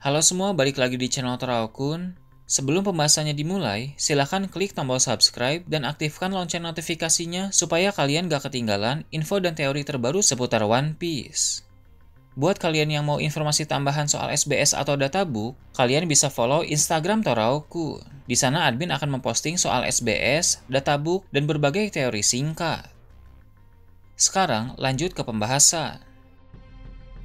Halo semua, balik lagi di channel Toraokun. Sebelum pembahasannya dimulai, silahkan klik tombol subscribe dan aktifkan lonceng notifikasinya supaya kalian gak ketinggalan info dan teori terbaru seputar One Piece. Buat kalian yang mau informasi tambahan soal SBS atau databook, kalian bisa follow Instagram Toraokun. Di sana admin akan memposting soal SBS, databook, dan berbagai teori singkat. Sekarang lanjut ke pembahasan.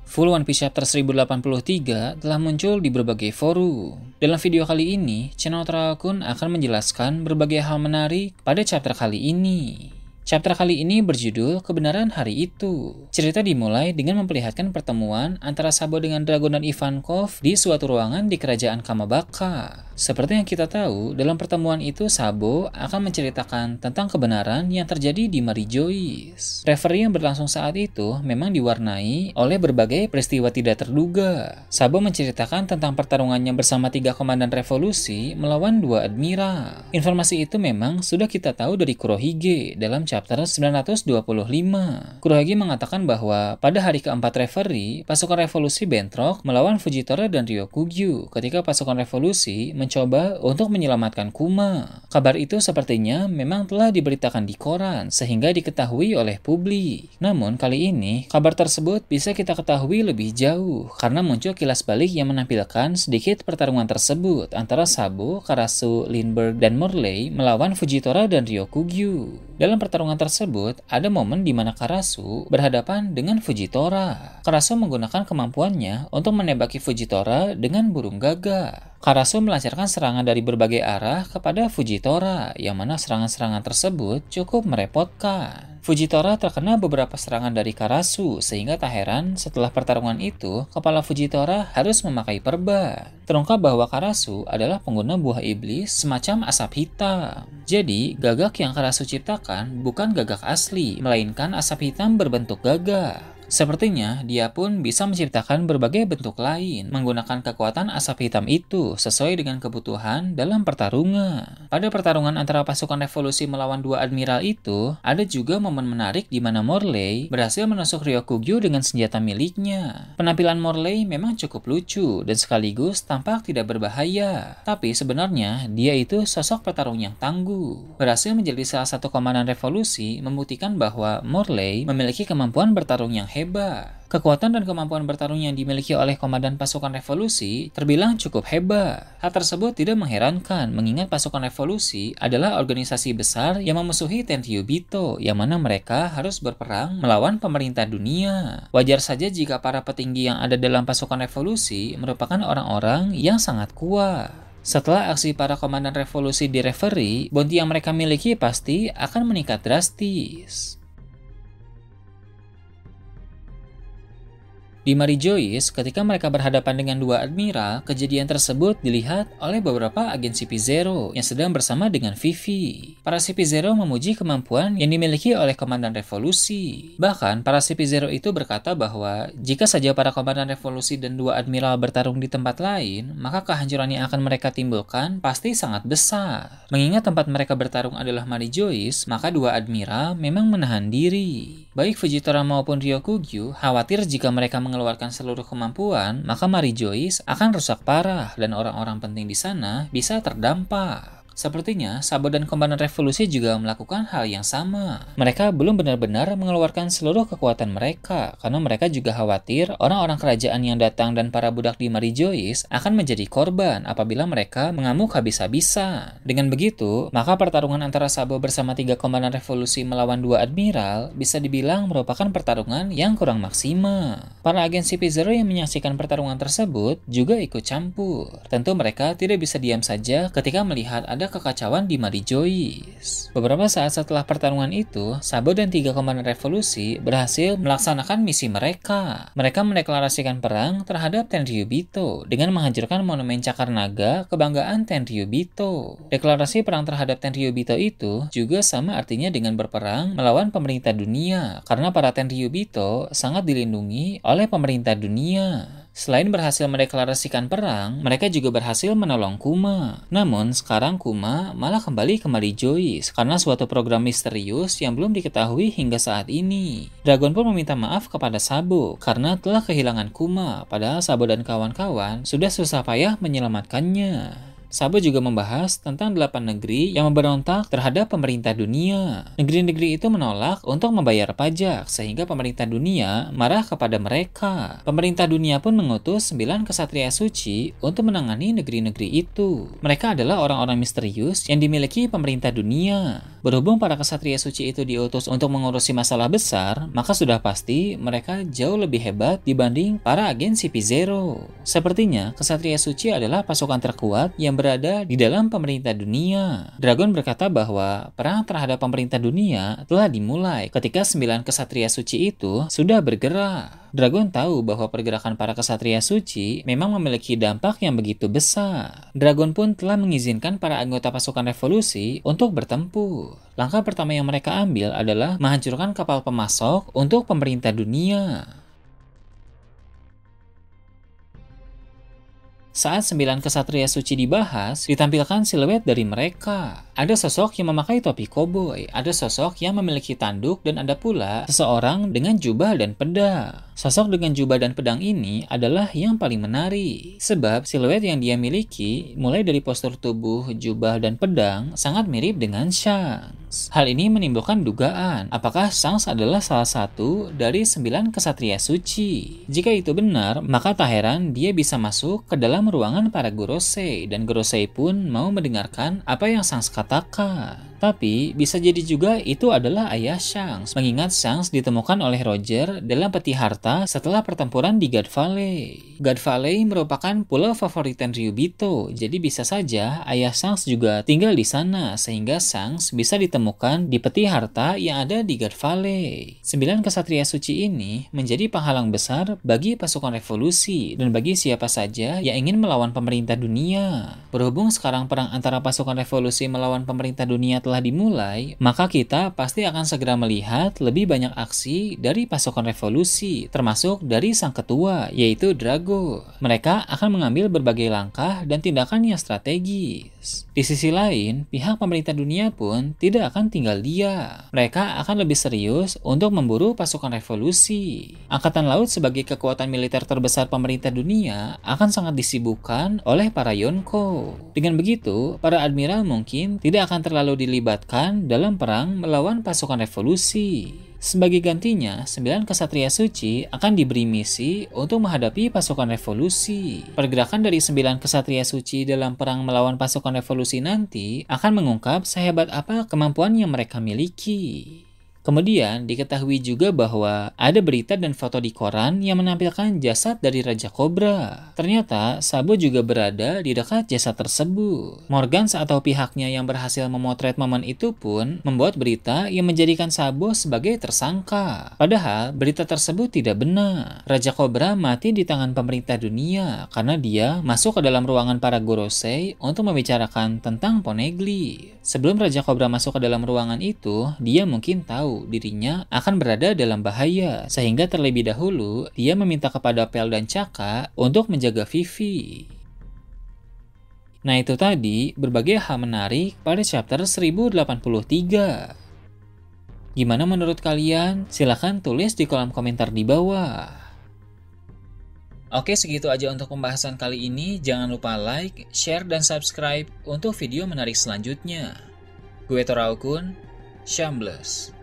Full One Piece Chapter 1083 telah muncul di berbagai forum. Dalam video kali ini, channel Toraokun akan menjelaskan berbagai hal menarik pada chapter kali ini. Chapter kali ini berjudul Kebenaran Hari Itu. Cerita dimulai dengan memperlihatkan pertemuan antara Sabo dengan Dragon dan Ivankov di suatu ruangan di kerajaan Kamabaka. Seperti yang kita tahu, dalam pertemuan itu Sabo akan menceritakan tentang kebenaran yang terjadi di Mary Joyce. Referee yang berlangsung saat itu memang diwarnai oleh berbagai peristiwa tidak terduga. Sabo menceritakan tentang pertarungannya bersama 3 komandan revolusi melawan 2 admiral. Informasi itu memang sudah kita tahu dari Kurohige dalam chapter 925. Kurohige mengatakan bahwa pada hari keempat referee, pasukan revolusi bentrok melawan Fujitora dan Ryokugyu ketika pasukan revolusi mencoba untuk menyelamatkan Kuma. Kabar itu sepertinya memang telah diberitakan di koran sehingga diketahui oleh publik. Namun kali ini kabar tersebut bisa kita ketahui lebih jauh karena muncul kilas balik yang menampilkan sedikit pertarungan tersebut antara Sabo, Karasu, Lindbergh, dan Morley melawan Fujitora dan Ryokugyu. Dalam pertarungan tersebut, ada momen di mana Karasu berhadapan dengan Fujitora. Karasu menggunakan kemampuannya untuk menembaki Fujitora dengan burung gagak. Karasu melancarkan serangan dari berbagai arah kepada Fujitora, yang mana serangan-serangan tersebut cukup merepotkan. Fujitora terkena beberapa serangan dari Karasu, sehingga tak heran setelah pertarungan itu, kepala Fujitora harus memakai perban. Terungkap bahwa Karasu adalah pengguna buah iblis semacam asap hitam. Jadi, gagak yang Karasu ciptakan bukan gagak asli, melainkan asap hitam berbentuk gagak. Sepertinya dia pun bisa menciptakan berbagai bentuk lain menggunakan kekuatan asap hitam itu sesuai dengan kebutuhan dalam pertarungan. Pada pertarungan antara pasukan revolusi melawan 2 admiral itu, ada juga momen menarik di mana Morley berhasil menusuk Ryokugyu dengan senjata miliknya. Penampilan Morley memang cukup lucu dan sekaligus tampak tidak berbahaya. Tapi sebenarnya dia itu sosok petarung yang tangguh. Berhasil menjadi salah satu komandan revolusi membuktikan bahwa Morley memiliki kemampuan bertarung yang hebat. Kekuatan dan kemampuan bertarung yang dimiliki oleh komandan pasukan revolusi terbilang cukup hebat. Hal tersebut tidak mengherankan mengingat pasukan revolusi adalah organisasi besar yang memusuhi Tenryubito, yang mana mereka harus berperang melawan pemerintah dunia. Wajar saja jika para petinggi yang ada dalam pasukan revolusi merupakan orang-orang yang sangat kuat. Setelah aksi para komandan revolusi di referee, bounty yang mereka miliki pasti akan meningkat drastis. Di Mary Joyce, ketika mereka berhadapan dengan 2 admiral, kejadian tersebut dilihat oleh beberapa agen CP0 yang sedang bersama dengan Vivi. Para CP0 memuji kemampuan yang dimiliki oleh komandan revolusi. Bahkan, para CP0 itu berkata bahwa jika saja para komandan revolusi dan 2 admiral bertarung di tempat lain, maka kehancuran yang akan mereka timbulkan pasti sangat besar. Mengingat tempat mereka bertarung adalah Mary Joyce, maka 2 admiral memang menahan diri. Baik Fujitora maupun Ryokugyu khawatir jika mereka mengeluarkan seluruh kemampuan, maka Mary Joyce akan rusak parah dan orang-orang penting di sana bisa terdampak. Sepertinya, Sabo dan komandan revolusi juga melakukan hal yang sama. Mereka belum benar-benar mengeluarkan seluruh kekuatan mereka, karena mereka juga khawatir orang-orang kerajaan yang datang dan para budak di Mary Joyce akan menjadi korban apabila mereka mengamuk habis-habisan. Dengan begitu, maka pertarungan antara Sabo bersama 3 komandan revolusi melawan 2 admiral bisa dibilang merupakan pertarungan yang kurang maksimal. Para agen CP0 yang menyaksikan pertarungan tersebut juga ikut campur. Tentu mereka tidak bisa diam saja ketika melihat ada kekacauan di Mary Joyce. Beberapa saat setelah pertarungan itu, Sabo dan 3 komandan revolusi berhasil melaksanakan misi mereka. Mereka mendeklarasikan perang terhadap Tenryubito dengan menghancurkan monumen cakar naga kebanggaan Tenryubito. Deklarasi perang terhadap Tenryubito itu juga sama artinya dengan berperang melawan pemerintah dunia, karena para Tenryubito sangat dilindungi oleh pemerintah dunia. Selain berhasil mendeklarasikan perang, mereka juga berhasil menolong Kuma. Namun, sekarang Kuma malah kembali ke Mary Joyce karena suatu program misterius yang belum diketahui hingga saat ini. Dragon pun meminta maaf kepada Sabo karena telah kehilangan Kuma, padahal Sabo dan kawan-kawan sudah susah payah menyelamatkannya. Sabo juga membahas tentang 8 negeri yang memberontak terhadap pemerintah dunia. Negeri-negeri itu menolak untuk membayar pajak, sehingga pemerintah dunia marah kepada mereka. Pemerintah dunia pun mengutus 9 kesatria suci untuk menangani negeri-negeri itu. Mereka adalah orang-orang misterius yang dimiliki pemerintah dunia. Berhubung para kesatria suci itu diutus untuk mengurusi masalah besar, maka sudah pasti mereka jauh lebih hebat dibanding para agen CP0. Sepertinya, kesatria suci adalah pasukan terkuat yang berada di dalam pemerintah dunia. Dragon berkata bahwa perang terhadap pemerintah dunia telah dimulai ketika 9 kesatria suci itu sudah bergerak. Dragon tahu bahwa pergerakan para kesatria suci memang memiliki dampak yang begitu besar. Dragon pun telah mengizinkan para anggota pasukan revolusi untuk bertempur. Langkah pertama yang mereka ambil adalah menghancurkan kapal pemasok untuk pemerintah dunia. Saat 9 kesatria suci dibahas, ditampilkan siluet dari mereka. Ada sosok yang memakai topi koboi, ada sosok yang memiliki tanduk, dan ada pula seseorang dengan jubah dan pedang. Sosok dengan jubah dan pedang ini adalah yang paling menarik, sebab siluet yang dia miliki, mulai dari postur tubuh, jubah, dan pedang, sangat mirip dengan Shanks. Hal ini menimbulkan dugaan, apakah Shanks adalah salah satu dari 9 kesatria suci? Jika itu benar, maka tak heran dia bisa masuk ke dalam ruangan para Gorosei, dan Gorosei pun mau mendengarkan apa yang Shanks katakan. Tapi, bisa jadi juga itu adalah ayah Shanks, mengingat Shanks ditemukan oleh Roger dalam peti harta setelah pertempuran di God Valley. God Valley merupakan pulau favorit Ryubito, jadi bisa saja ayah Shanks juga tinggal di sana, sehingga Shanks bisa ditemukan di peti harta yang ada di God Valley. 9 kesatria suci ini menjadi penghalang besar bagi pasukan revolusi, dan bagi siapa saja yang ingin melawan pemerintah dunia. Berhubung sekarang perang antara pasukan revolusi melawan pemerintah dunia telah dimulai, maka kita pasti akan segera melihat lebih banyak aksi dari pasukan revolusi, termasuk dari sang ketua, yaitu Drago. Mereka akan mengambil berbagai langkah dan tindakan yang strategis. Di sisi lain, pihak pemerintah dunia pun tidak akan tinggal diam. Mereka akan lebih serius untuk memburu pasukan revolusi. Angkatan Laut sebagai kekuatan militer terbesar pemerintah dunia akan sangat disibukkan oleh para Yonko. Dengan begitu, para admiral mungkin tidak akan terlalu dilibatkan dalam perang melawan pasukan revolusi. Sebagai gantinya, 9 kesatria suci akan diberi misi untuk menghadapi pasukan revolusi. Pergerakan dari 9 kesatria suci dalam perang melawan pasukan revolusi nanti akan mengungkap sehebat apa kemampuan yang mereka miliki. Kemudian diketahui juga bahwa ada berita dan foto di koran yang menampilkan jasad dari Raja Cobra. Ternyata Sabo juga berada di dekat jasad tersebut. Morgans atau pihaknya yang berhasil memotret momen itu pun membuat berita yang menjadikan Sabo sebagai tersangka. Padahal berita tersebut tidak benar. Raja Cobra mati di tangan pemerintah dunia karena dia masuk ke dalam ruangan para Gorosei untuk membicarakan tentang Poneglyph. Sebelum Raja Cobra masuk ke dalam ruangan itu, dia mungkin tahu dirinya akan berada dalam bahaya, sehingga terlebih dahulu dia meminta kepada Pel dan Chaka untuk menjaga Vivi. Nah, itu tadi berbagai hal menarik pada chapter 1083. Gimana menurut kalian? Silahkan tulis di kolom komentar di bawah. Oke, segitu aja untuk pembahasan kali ini. Jangan lupa like, share, dan subscribe untuk video menarik selanjutnya. Gue Toraukun, Shambles.